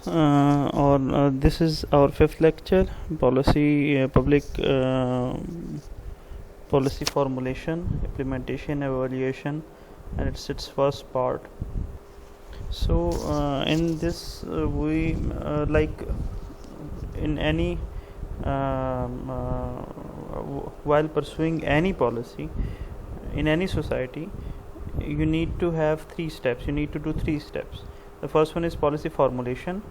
This is our fifth lecture, public policy formulation, implementation, evaluation, and it's its first part. So in this we like in any while pursuing any policy in any society, you need to have three steps. You need to do three steps. The first one is policy formulation,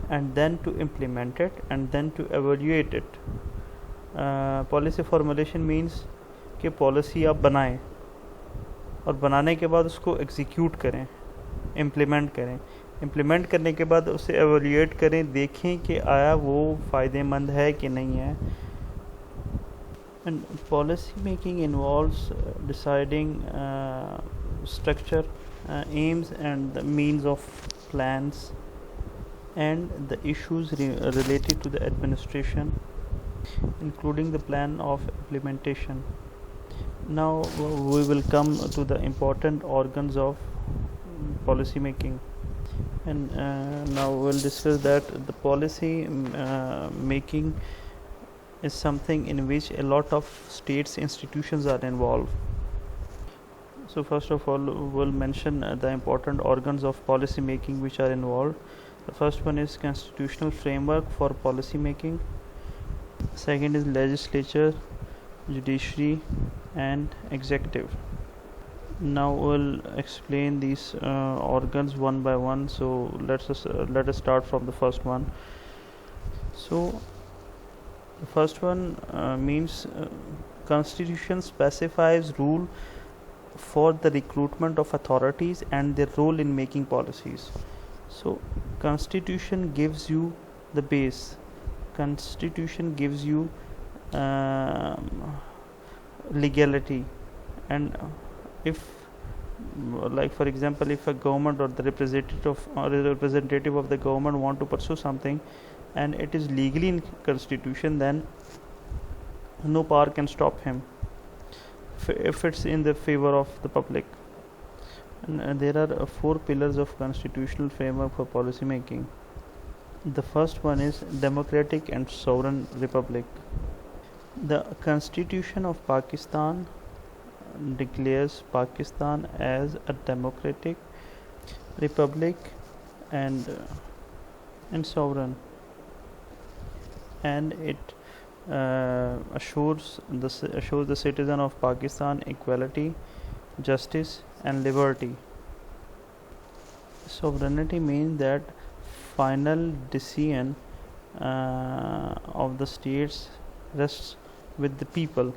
and then to implement it, and then to evaluate it. Policy formulation means कि policy आप बनाएं और बनाने के बाद उसको execute करें, implement करें. इम्प्लीमेंट करने के बाद उसे एवेल्यूएट करें, देखें कि आया वो फ़ायदेमंद है कि नहीं है. And policy making involves deciding structure, aims and the means of plans, and the issues related to the administration, including the plan of implementation. Now we will come to the important organs of policy making, and now we'll discuss that the policy making is something in which a lot of states institutions are involved. So first of all, we'll mention the important organs of policy making which are involved. The first one is constitutional framework for policy making. Second is legislature, judiciary, and executive. Now we'll explain these organs one by one. So let us start from the first one. So the first one means Constitution specifies rule for the recruitment of authorities and their role in making policies. So Constitution gives you the base. Constitution gives you legality, and if like for example, if a government or the representative of the government want to pursue something and it is legally in Constitution, then no power can stop him if it's in the favor of the public. And there are four pillars of constitutional framework for policy making. The first one is democratic and sovereign republic. The Constitution of Pakistan declares Pakistan as a democratic republic and sovereign, and it assures the citizen of Pakistan equality, justice, and liberty. Sovereignty means that final decision of the states rests with the people,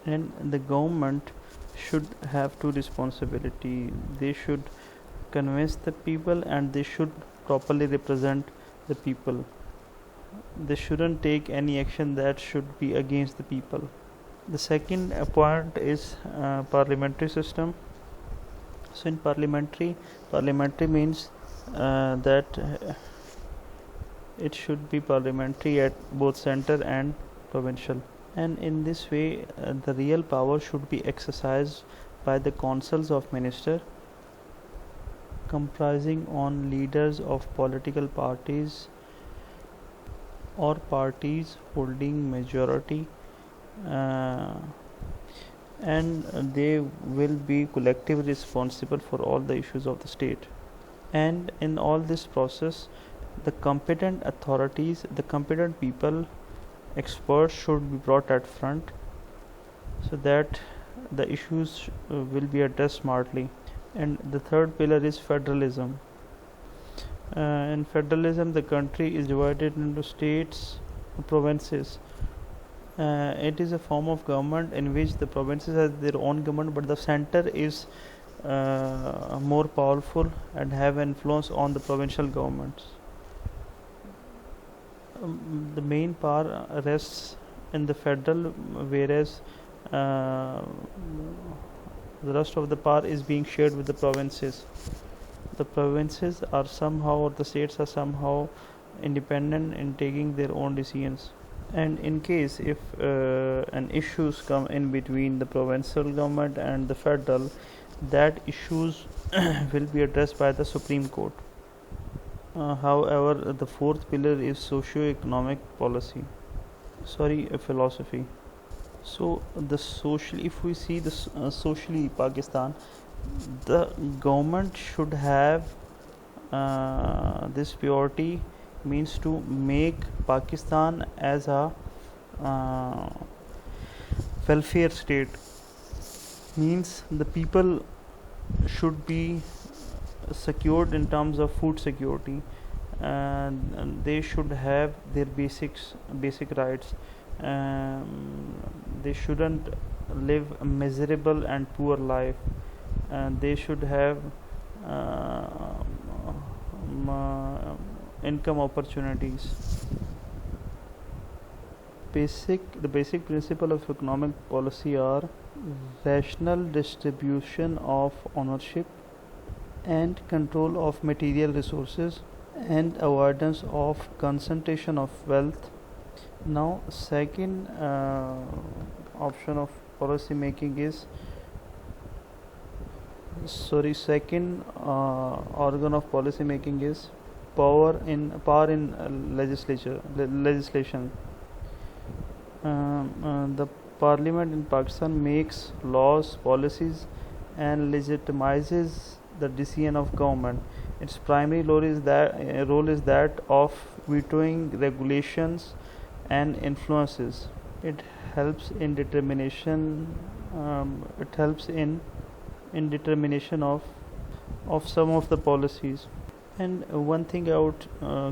and the government should have two responsibility. They should convince the people and they should properly represent the people. They shouldn't take any action that should be against the people. The second point is parliamentary system. So in parliamentary means that it should be parliamentary at both center and provincial, and in this way the real power should be exercised by the councils of minister comprising on leaders of political parties or parties holding majority, and they will be collectively responsible for all the issues of the state. And in all this process, the competent authorities, the competent people, experts should be brought at front so that the issues will be addressed smartly. And the third pillar is federalism. In federalism, the country is divided into states, provinces. It is a form of government in which the provinces have their own government, but the center is more powerful and have influence on the provincial governments. The main power rests in the federal, whereas the rest of the power is being shared with the provinces. The provinces are somehow, or the states are somehow independent in taking their own decisions. And in case if an issues come in between the provincial government and the federal, that issues will be addressed by the Supreme Court. However, the fourth pillar is socio-economic policy. Philosophy. So the social, if we see this socially Pakistan, the government should have this purity, means to make Pakistan as a uh, welfare state, means the people should be secured in terms of food security, and they should have their basic rights. They shouldn't live a miserable and poor life, and they should have uh, income opportunities. The basic principle of economic policy are rational distribution of ownership and control of material resources and avoidance of concentration of wealth. Now, second option of policy making is second organ of policy making is power in legislation. The parliament in Pakistan makes laws, policies, and legitimizes the decision of government. Its primary role is that of vetoing regulations and influences. It helps in determination. It helps in determination of some of the policies. And one thing I would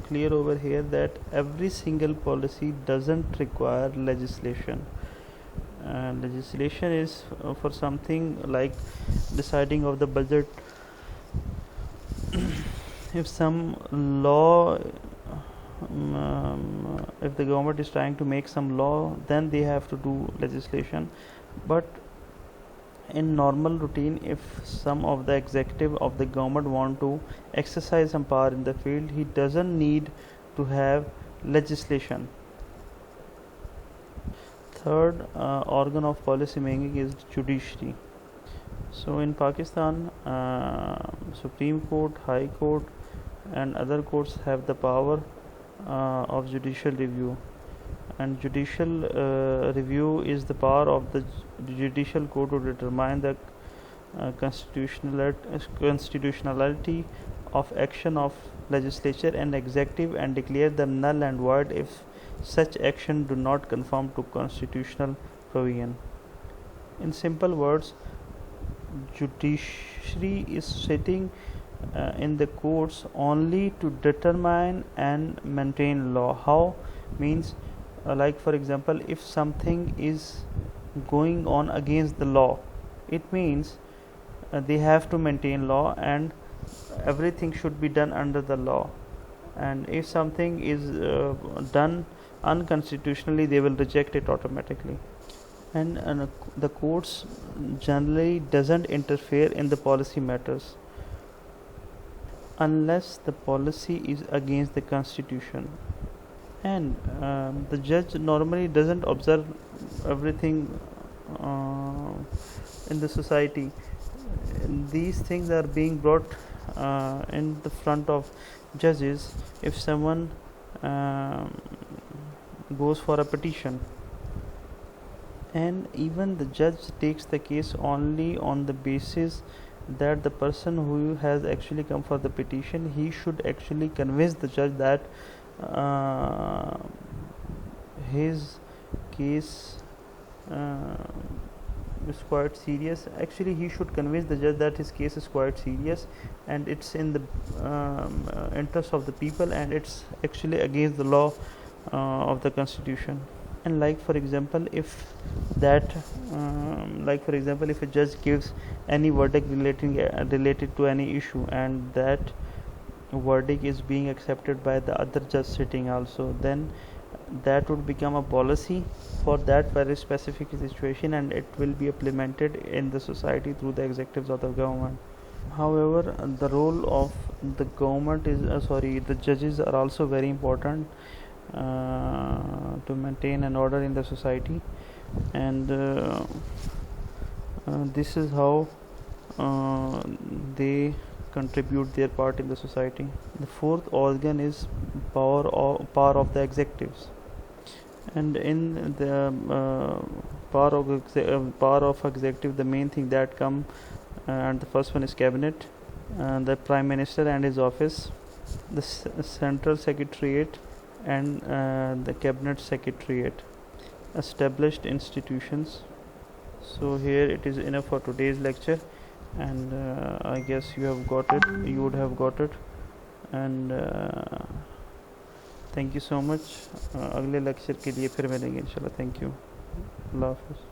clear over here, that every single policy doesn't require legislation. Legislation is for something like deciding of the budget. If some law, if the government is trying to make some law, then they have to do legislation. But in normal routine, if some of the executive of the government want to exercise some power in the field, he doesn't need to have legislation. Third organ of policy making is judiciary. So in Pakistan, Supreme Court, High Court, and other courts have the power of judicial review. And judicial review is the power of the judicial court to determine the constitutionality of action of legislature and executive, and declare them null and void if such action do not conform to constitutional provision. In simple words, judiciary is sitting in the courts only to determine and maintain law. How? Means like for example, if something is going on against the law, it means they have to maintain law, and everything should be done under the law. And if something is done unconstitutionally, they will reject it automatically. And the courts generally doesn't interfere in the policy matters unless the policy is against the constitution. And the judge normally doesn't observe everything in the society. These things are being brought in the front of judges if someone goes for a petition, and even the judge takes the case only on the basis that the person who has actually come for the petition, he should actually convince the judge that his case is quite serious. Actually, he should convince the judge that his case is quite serious, and it's in the interest of the people, and it's actually against the law of the constitution. And like for example, if a judge gives any verdict related to any issue, and that verdict is being accepted by the other judge sitting also, then that would become a policy for that very specific situation, and it will be implemented in the society through the executives of the government. However, the role of the government is the judges are also very important to maintain an order in the society, and this is how they contribute their part in the society. The fourth organ is power of the executives, and in the power of executive, the main thing that come, and the first one is cabinet, the prime minister and his office, the central secretariat, and the cabinet secretariat, established institutions. So here it is enough for today's lecture, and I guess you would have got it, and thank you so much. अगले lecture के लिए फिर मिलेंगे इंशाल्लाह. Thank you. अल्लाह हाफ़िज़.